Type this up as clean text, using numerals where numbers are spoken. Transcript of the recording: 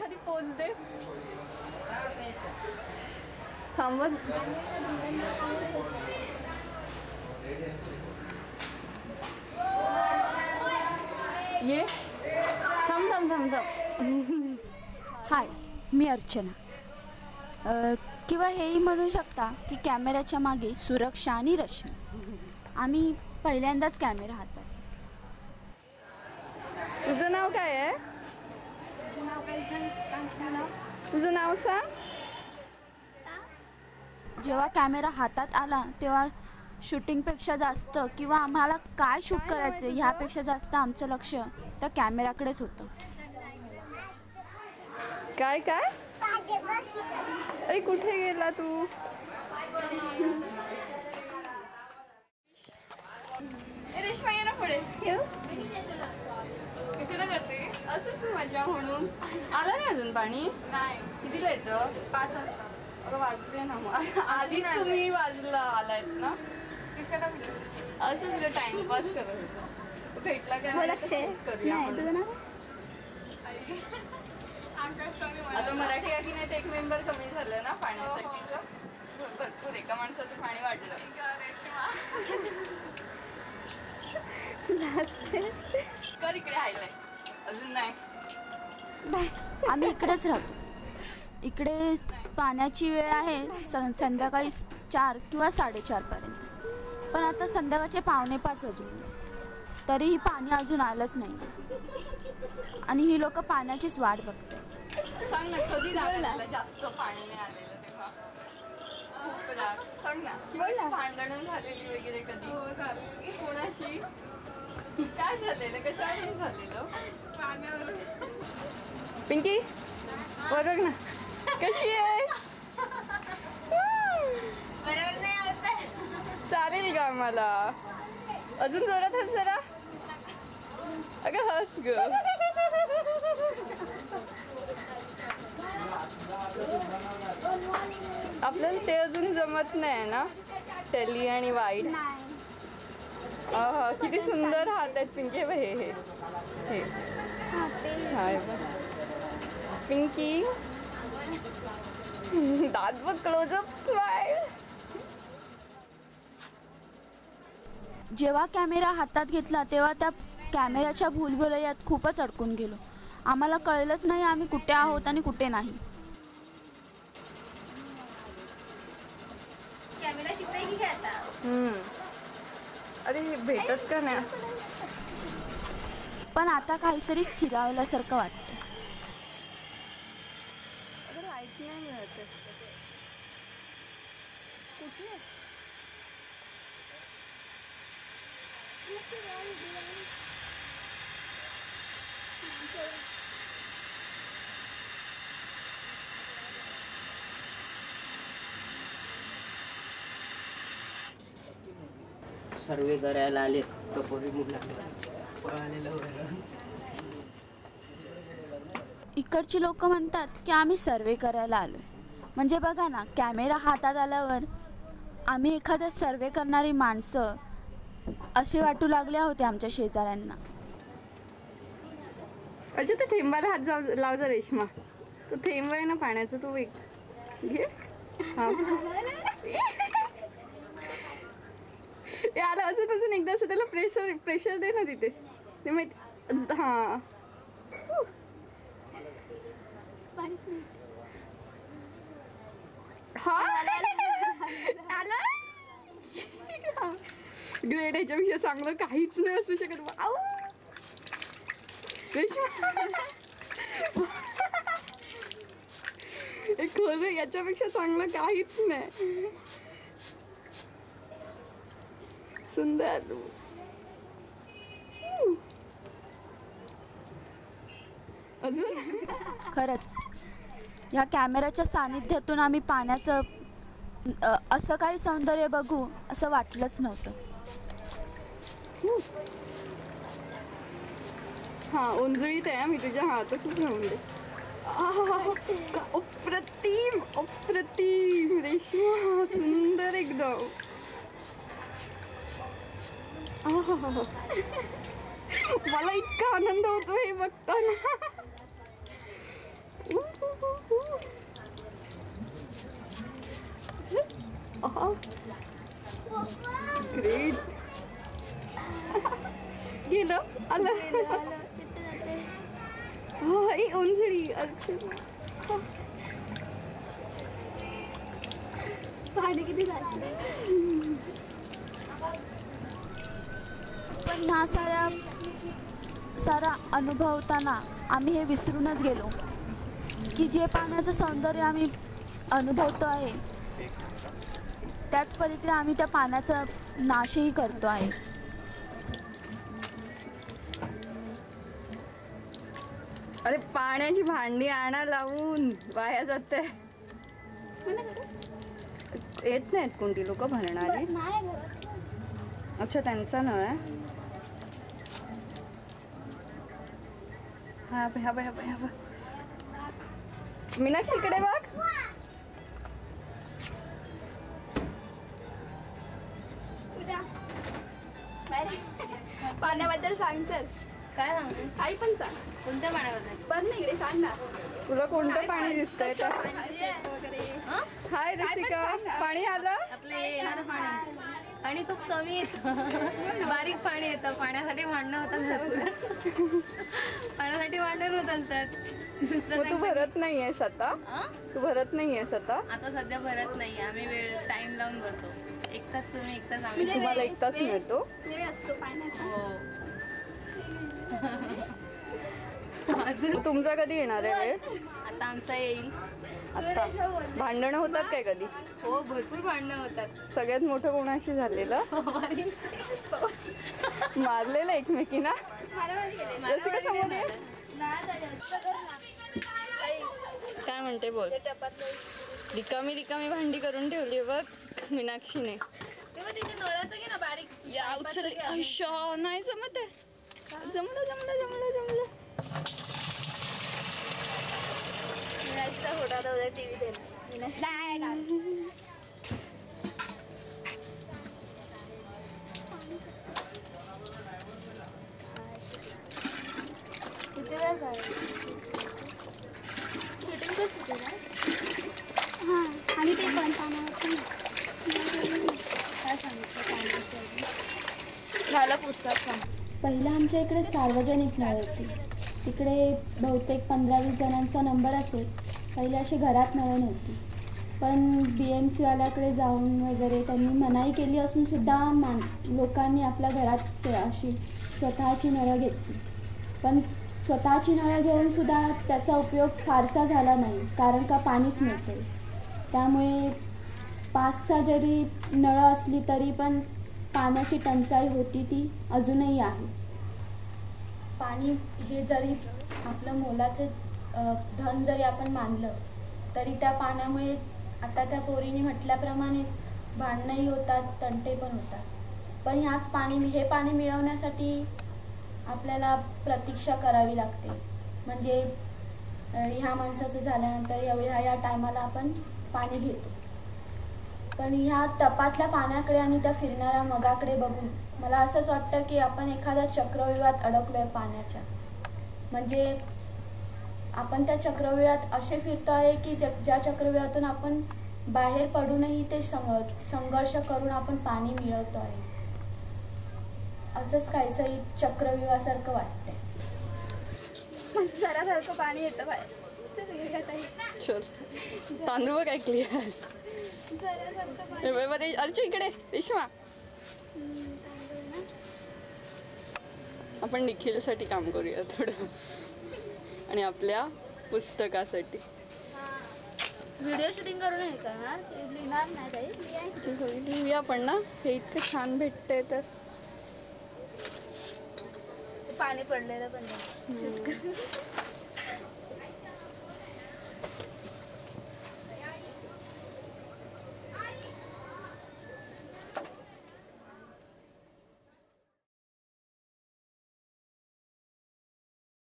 एखादी पोज दे. थांबत ये. थांब थांब थांब थांब. हाय, मी अर्चना. किंवा हेही म्हणू शकता की कॅमेऱ्याच्या मागे सुरक्षा आणि रश्मी. आम्ही पहिल्यांदाच कॅमेरा हातात. तुझं नाव काय आहे? तुझं नाव सांग. जेव्हा कॅमेरा हातात आला तेव्हा शूटिंगपेक्षा जास्त किंवा आम्हाला काय शूट करायचं ह्यापेक्षा जास्त आमचं लक्ष त्या कॅमेऱ्याकडेच होतं. काय काय? अरे कुठे गेला तू? रेश्मा ये ना पुढे. कितीला करते असंच तू मजा म्हणून. आला नाही अजून पाणी? नाही. कितीला येतं? 5 वाजता. अगं वाजले ना मग. आधी तुम्ही वाजला आलायत ना. असंच टाइमपास करत होतो. तू भेटला काय करूया म्हणून. आता मराठी गाठी नाही तर एक मेंबर कमी झालं ना पाण्यासाठीचं. भरपूर एका माणसाचं पाणी वाटलं. कर इकडे हायलाइट. अजून नाही. आम्ही इकडेच राहतो. इकडे पाण्याची वेळ आहे संध्याकाळी 4 किंवा 4:30 पर्यंत. पण आता संध्याकाळचे 4:45 वाजले तरीही पाणी अजून आलंच नाही आणि ही लोक पाण्याचीच वाट बघतात. सांग ना कधी लागला जास्त पाणी नाही आलेलं तेव्हा? सांग ना. भांडणं झालेली वगैरे कधी? कोणाशी? काय झालेलं? कशावरून झालेलं? पिंकी बरोबर ना. कशी आहेस? बरोबर नाही आवडत. चालेल का मला? अजून जोरात हस जरा. अगं हस ग. आपल्याला ते अजून जमत नाही ना टेली आणि वाईट. किती सुंदर हात आहेत पिंकी. हे हे हे हाय पिंकी. दात बघ. Close up smile. जेव्हा कॅमेरा हातात घेतला तेव्हा त्या कॅमेऱ्याच्या भूलभुलैयात खूपच अडकून गेलो. आम्हाला कळलंच नाही आम्ही कुठे आहोत आणि कुठे नाही. कॅमेरा शिकताय की काय आता? अरे भेटत का नाही. पण आता काहीतरी स्थिरावल्यासारखं वाटतं. नाही मिळत. कुठे? सर्वे करायला आले टपोरी मुलं. इकडची लोक म्हणतात की आम्ही सर्वे करायला आलो. म्हणजे बघा ना, कॅमेरा हातात आल्यावर आम्ही एखाद्या सर्वे करणारी माणसं असे वाटू लागले होते आमच्या शेजाऱ्यांना. अच्छा तर थेंबाला हात लाव जा रेश्मा. तो थेंब आहे ना पाण्याचा तो एक घे. आला अजून एकदा असं त्याला प्रेशर दे ना तिथे. ते माहिती. हा ग्रेट. ह्याच्यापेक्षा चांगलं काहीच नाही असू शकत. खरं याच्यापेक्षा चांगलं काहीच नाही. सुंदर. अजून खरंच ह्या कॅमेऱ्याच्या सानिध्यातून आम्ही पाण्याचं असं काही सौंदर्य बघू असं वाटलंच नव्हतं. हा उंजळीत आहे. मी तुझ्या हातातच राहून दे. अप्रतिम अप्रतिम रेश्मा. सुंदर एकदम. मला इतका आनंद होतो हे बघताना. ग्रेट. गेलं आलं. ही उंचडी अर्जुन. पाणी किती झालं. पण ह्या सारा अनुभवताना आम्ही हे विसरूनच गेलो की जे पाण्याचं सौंदर्य आम्ही अनुभवतो आहे त्याच पलीकडे आम्ही त्या पाण्याचा नाशही करतो आहे. अरे पाण्याची भांडी आणा लावून वाया जाते. येत नाहीत कोणती लोक भरणारी. अच्छा त्यांचा नळ आहे. हा बघ, हा बघ, हा बघ, हा बघ. मीनाक्षी इकडे बघ. पाण्याबद्दल सांग तर. काय सांगू? आई पण सांग. कोणत्या पाण्याबद्दल? पण नाही इकडे सांग ना. तुला कोणतं पाणी दिसतंय तर? हं? हाय रसिका, पाणी आलं? आपलं हे येणारं पाणी. पाणी खूप कमी येतं. बारीक पाणी येतं. पाण्यासाठी भांडणं होतात भरपूर. पाण्यासाठी भांडण होत असतात. मग तू भरत नाहीयेस आता? हं? तू भरत नाहीयेस आता? आता सध्या भरत नाही. आम्ही वेळ टाइम लावून भरतो. 1 तास तुम्ही 1 तास आम्ही. तुम्हाला 1 तास मिळतो? वेळ असतो पाण्याचा. हो. मग तुमचा कधी येणार आहे वेळ? आता आमचा येईल. आता भांडणं होतात काय कधी? हो, भरपूर भांडणं होतात. सगळ्यात मोठं कोणाशी झालेलं? मारलेलं एकमेकींना? रसिका समोर ये. काय म्हणते बोल. रिकामी रिकामी भांडी करून ठेवली बघ मीनाक्षीने. तेव्हा तिथे नळाचं घे ना बारीक. या उचल. अशा नाही जमत आहे. जमलं जमलं जमलं जमलं. आणि ते पण पाण्यावर झालं पुस्तक. पहिलं आमच्या इकडे सार्वजनिक नळ होते. तिकडे बहुतेक 15-20 जणांचा नंबर असेल. पहिले अशी घरात नळं नव्हती. पण BMCवाल्याकडे जाऊन वगैरे त्यांनी मनाई केली असूनसुद्धा लोकांनी आपल्या घरात अशी स्वतःची नळं घेतली. पण स्वतःची नळं घेऊनसुद्धा त्याचा उपयोग फारसा झाला नाही, कारण का पाणीच नव्हतं. त्यामुळे 5-6 जरी नळं असली तरी पण पाण्याची टंचाई होती, ती अजूनही आहे. पाणी हे जरी आपलं मोलाचं धन जरी आपण मानलं तरी त्या पाण्यामुळे आता त्या पोरीने म्हटल्याप्रमाणेच भांडणंही होतात, तंटे पण होतात. पण हे पाणी मिळवण्यासाठी आपल्याला प्रतीक्षा करावी लागते. म्हणजे ह्या माणसाचं झाल्यानंतर या टायमाला आपण पाणी घेतो. पण ह्या टपातल्या पाण्याकडे आणि त्या फिरणाऱ्या मगाकडे बघून मला असंच वाटतं की आपण एखाद्या चक्रव्यूहात अडकलो आहे पाण्याच्या. म्हणजे आपण त्या चक्रव्यूहात असे फिरतो आहे की ज्या चक्रव्यूहातून आपण बाहेर पडूनही ते संघर्ष करून आपण पाणी मिळवतो आहे. असंच काहीतरी चक्रव्यूहासारखं वाटतंय. जरासारखं पाणी येतं बाहेर. चल तांदूळ काय क्लिअर. अर्चू इकडे. रेश्मा आपण निखिलसाठी काम करूया थोडं आणि आपल्या पुस्तकासाठी. व्हिडिओ शूटिंग करून हे करणार, लिहिणार नाही काही. लिहूया पण ना, हे इतकं छान भेटतंय तर. पाणी पडलेलं पण